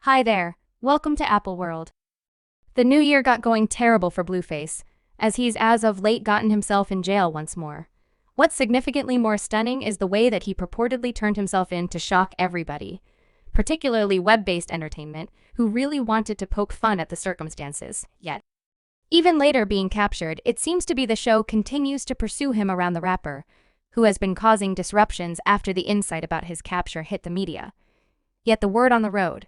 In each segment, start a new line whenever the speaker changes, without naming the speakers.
Hi there, welcome to Apple World. The new year got going terrible for Blueface, as he's as of late gotten himself in jail once more. What's significantly more stunning is the way that he purportedly turned himself in to shock everybody, particularly web-based entertainment, who really wanted to poke fun at the circumstances, yet. Even later being captured, it seems to be the show continues to pursue him around the rapper, who has been causing disruptions after the insight about his capture hit the media. Yet the word on the road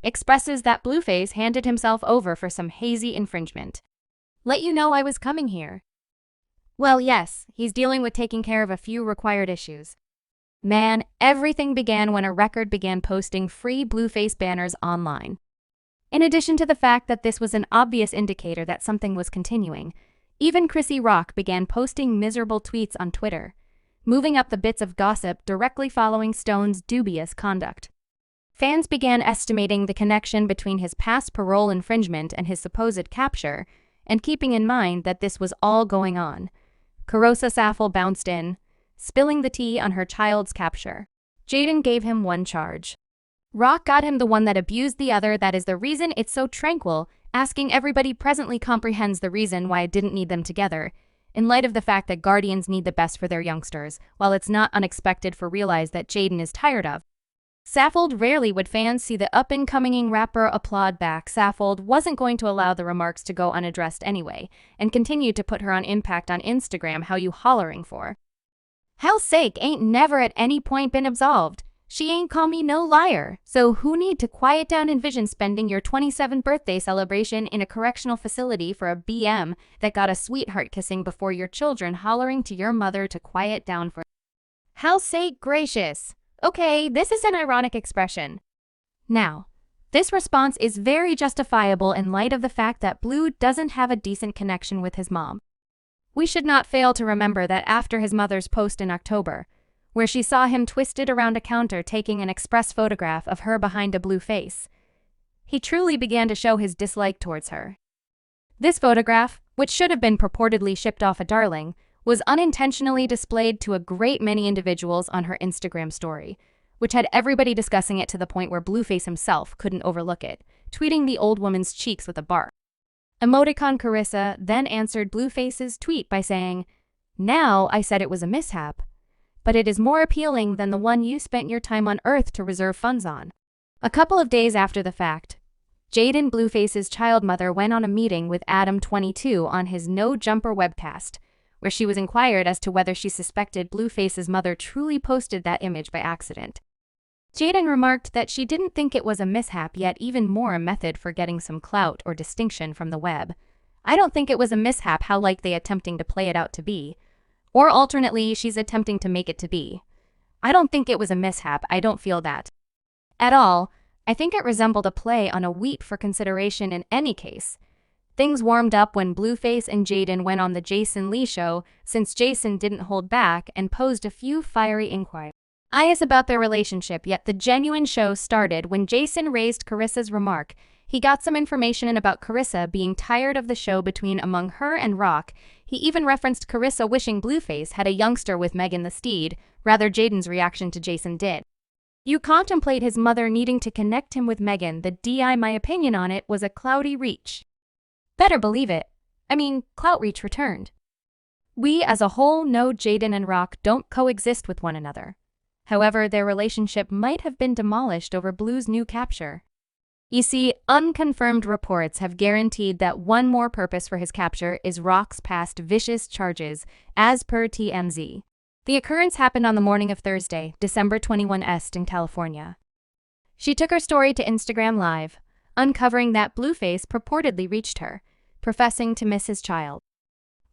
expresses that Blueface handed himself over for some hazy infringement. Let you know I was coming here. Well, yes, he's dealing with taking care of a few required issues. Man, everything began when a record began posting free Blueface banners online. In addition to the fact that this was an obvious indicator that something was continuing, even Chrisean Rock began posting miserable tweets on Twitter, moving up the bits of gossip directly following Stone's dubious conduct. Fans began estimating the connection between his past parole infringement and his supposed capture, and keeping in mind that this was all going on. Carissa Saffel bounced in, spilling the tea on her child's capture. Jaden gave him one charge. Rock got him the one that abused the other. That is the reason it's so tranquil, asking everybody presently comprehends the reason why I didn't need them together, in light of the fact that guardians need the best for their youngsters, while it's not unexpected for realize that Jaden is tired of. Saffold rarely would fans see the up-and-coming rapper applaud back. Saffold wasn't going to allow the remarks to go unaddressed anyway, and continued to put her on Impact on Instagram. How you hollering for? Hell's sake, ain't never at any point been absolved. She ain't call me no liar, so who need to quiet down? Envision spending your 27th birthday celebration in a correctional facility for a BM that got a sweetheart kissing before your children hollering to your mother to quiet down for. Hell's sake gracious. Okay, this is an ironic expression. Now, this response is very justifiable in light of the fact that Blue doesn't have a decent connection with his mom. We should not fail to remember that after his mother's post in October, where she saw him twisted around a counter taking an express photograph of her behind a blue face, he truly began to show his dislike towards her. This photograph, which should have been purportedly shipped off a darling, was unintentionally displayed to a great many individuals on her Instagram story, which had everybody discussing it to the point where Blueface himself couldn't overlook it, tweeting the old woman's cheeks with a bark. Emoticon Carissa then answered Blueface's tweet by saying, "Now I said it was a mishap, but it is more appealing than the one you spent your time on Earth to reserve funds on." A couple of days after the fact, Jaden Blueface's child mother went on a meeting with Adam 22 on his No Jumper webcast, where she was inquired as to whether she suspected Blueface's mother truly posted that image by accident. Jaden remarked that she didn't think it was a mishap, yet even more a method for getting some clout or distinction from the web. "I don't think it was a mishap. How like they attempting to play it out to be. Or alternately, she's attempting to make it to be. I don't think it was a mishap. I don't feel that at all. I think it resembled a play on a wheat for consideration in any case." Things warmed up when Blueface and Jaden went on the Jason Lee show, since Jason didn't hold back and posed a few fiery inquiries about their relationship. Yet the genuine show started when Jason raised Carissa's remark. He got some information about Carissa being tired of the show between among her and Rock. He even referenced Carissa wishing Blueface had a youngster with Megan the Steed, rather Jaden's reaction to Jason did. "You contemplate his mother needing to connect him with Megan. The DI, my opinion on it was a cloudy reach." Better believe it. I mean, clout reach returned. We as a whole know Jaden and Rock don't coexist with one another. However, their relationship might have been demolished over Blue's new capture. You see, unconfirmed reports have guaranteed that one more purpose for his capture is Rock's past vicious charges, as per TMZ. The occurrence happened on the morning of Thursday, December 21st in California. She took her story to Instagram Live, uncovering that Blueface purportedly reached her, professing to miss his child.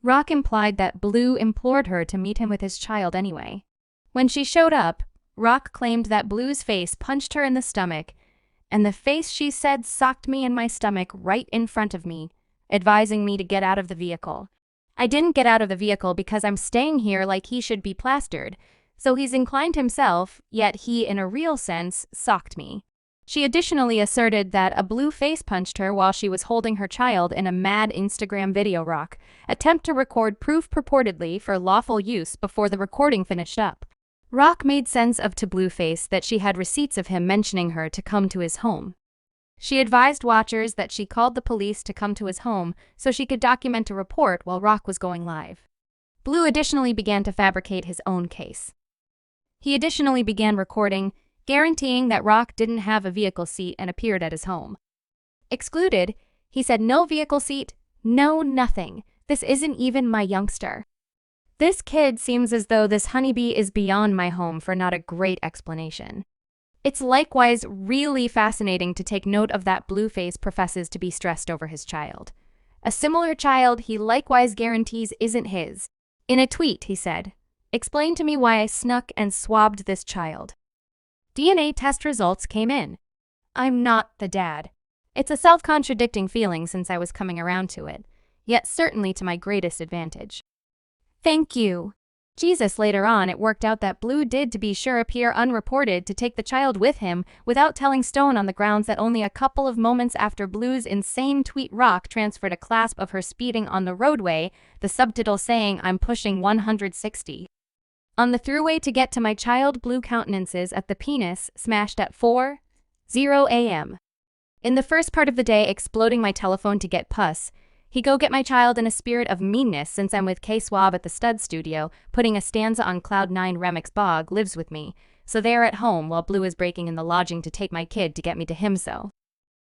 Rock implied that Blue implored her to meet him with his child anyway. When she showed up, Rock claimed that Blue's face punched her in the stomach, and the face, she said, socked me in my stomach right in front of me, advising me to get out of the vehicle. "I didn't get out of the vehicle because I'm staying here like he should be plastered, so he's inclined himself, yet he, in a real sense, socked me." She additionally asserted that a Blueface punched her while she was holding her child in a mad Instagram video. Rock attempt to record proof purportedly for lawful use before the recording finished up. Rock made sense of to Blueface that she had receipts of him mentioning her to come to his home. She advised watchers that she called the police to come to his home so she could document a report while Rock was going live. Blue additionally began to fabricate his own case. He additionally began recording, guaranteeing that Rock didn't have a vehicle seat and appeared at his home. Excluded, he said no vehicle seat, no nothing. This isn't even my youngster. This kid seems as though this honeybee is beyond my home for not a great explanation. It's likewise really fascinating to take note of that Blueface professes to be stressed over his child. A similar child he likewise guarantees isn't his. In a tweet, he said, "Explain to me why I snuck and swabbed this child. DNA test results came in. I'm not the dad. It's a self-contradicting feeling since I was coming around to it, yet certainly to my greatest advantage. Thank you." Jesus. Later on, it worked out that Blue did, to be sure, appear unreported to take the child with him without telling Stone, on the grounds that only a couple of moments after Blue's insane tweet, Rock transferred a clasp of her speeding on the roadway, the subtitle saying, "I'm pushing 160. On the throughway to get to my child." Blue countenances at the penis smashed at 4:00 a.m. In the first part of the day, exploding my telephone to get pus. He go get my child in a spirit of meanness since I'm with K-Swab at the stud studio, putting a stanza on Cloud 9. Remix Bog lives with me, so they are at home while Blue is breaking in the lodging to take my kid to get me to him so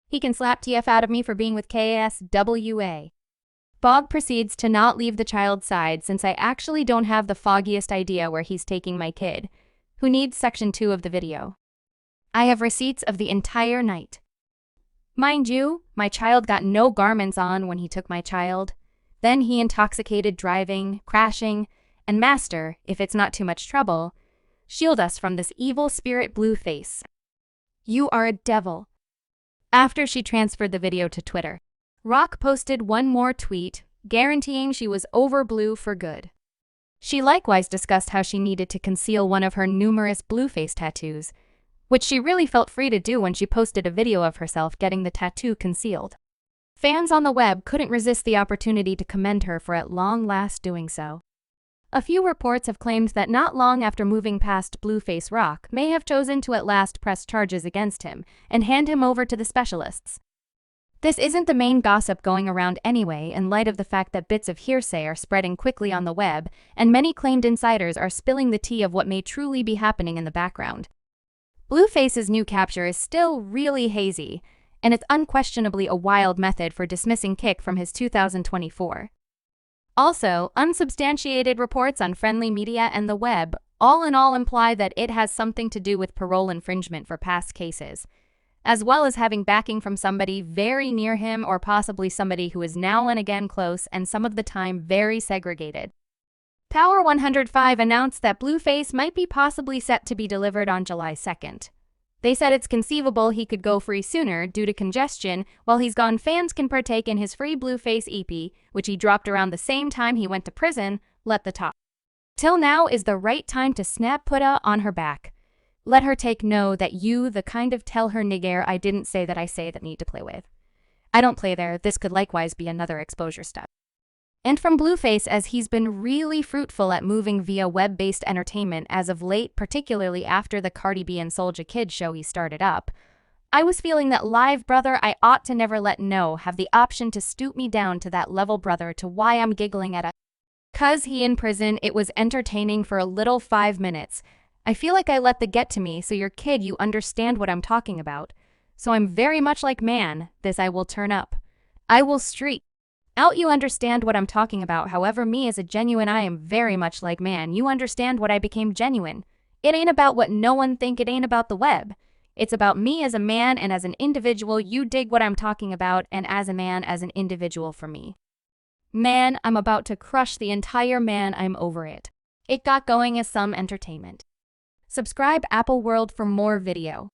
he can slap TF out of me for being with KSWA. Bog proceeds to not leave the child's side since I actually don't have the foggiest idea where he's taking my kid, who needs section 2 of the video. I have receipts of the entire night. Mind you, my child got no garments on when he took my child. Then he intoxicated driving, crashing, and master, if it's not too much trouble, shield us from this evil spirit Blueface. You are a devil. After she transferred the video to Twitter, Rock posted one more tweet, guaranteeing she was over Blue for good. She likewise discussed how she needed to conceal one of her numerous Blueface tattoos, which she really felt free to do when she posted a video of herself getting the tattoo concealed. Fans on the web couldn't resist the opportunity to commend her for at long last doing so. A few reports have claimed that not long after moving past Blueface, Rock may have chosen to at last press charges against him and hand him over to the specialists. This isn't the main gossip going around anyway, in light of the fact that bits of hearsay are spreading quickly on the web and many claimed insiders are spilling the tea of what may truly be happening in the background. Blueface's new capture is still really hazy, and it's unquestionably a wild method for dismissing Kick from his 2024. Also, unsubstantiated reports on friendly media and the web all in all imply that it has something to do with parole infringement for past cases, as well as having backing from somebody very near him or possibly somebody who is now and again close and some of the time very segregated. Power 105 announced that Blueface might be possibly set to be delivered on July 2nd. They said it's conceivable he could go free sooner due to congestion. While he's gone, fans can partake in his free Blueface EP, which he dropped around the same time he went to prison. Let the top. Till now is the right time to snap putta on her back. Let her take know that you the kind of tell her nigger I didn't say that I say that need to play with. I don't play there. This could likewise be another exposure step. And from Blueface, as he's been really fruitful at moving via web-based entertainment as of late, particularly after the Cardi B and Soulja Kid show he started up, I was feeling that live brother I ought to never let know have the option to stoop me down to that level brother to why I'm giggling at a cuz he in prison. It was entertaining for a little 5 minutes. I feel like I let the get to me, so your kid you understand what I'm talking about. So I'm very much like man, this I will turn up. I will streak. Out you understand what I'm talking about. However, me as a genuine I am very much like man. You understand what I became genuine. It ain't about what no one think, it ain't about the web. It's about me as a man and as an individual. You dig what I'm talking about, and as a man, as an individual for me. Man, I'm about to crush the entire man, I'm over it. It got going as some entertainment. Subscribe Apple World for more video.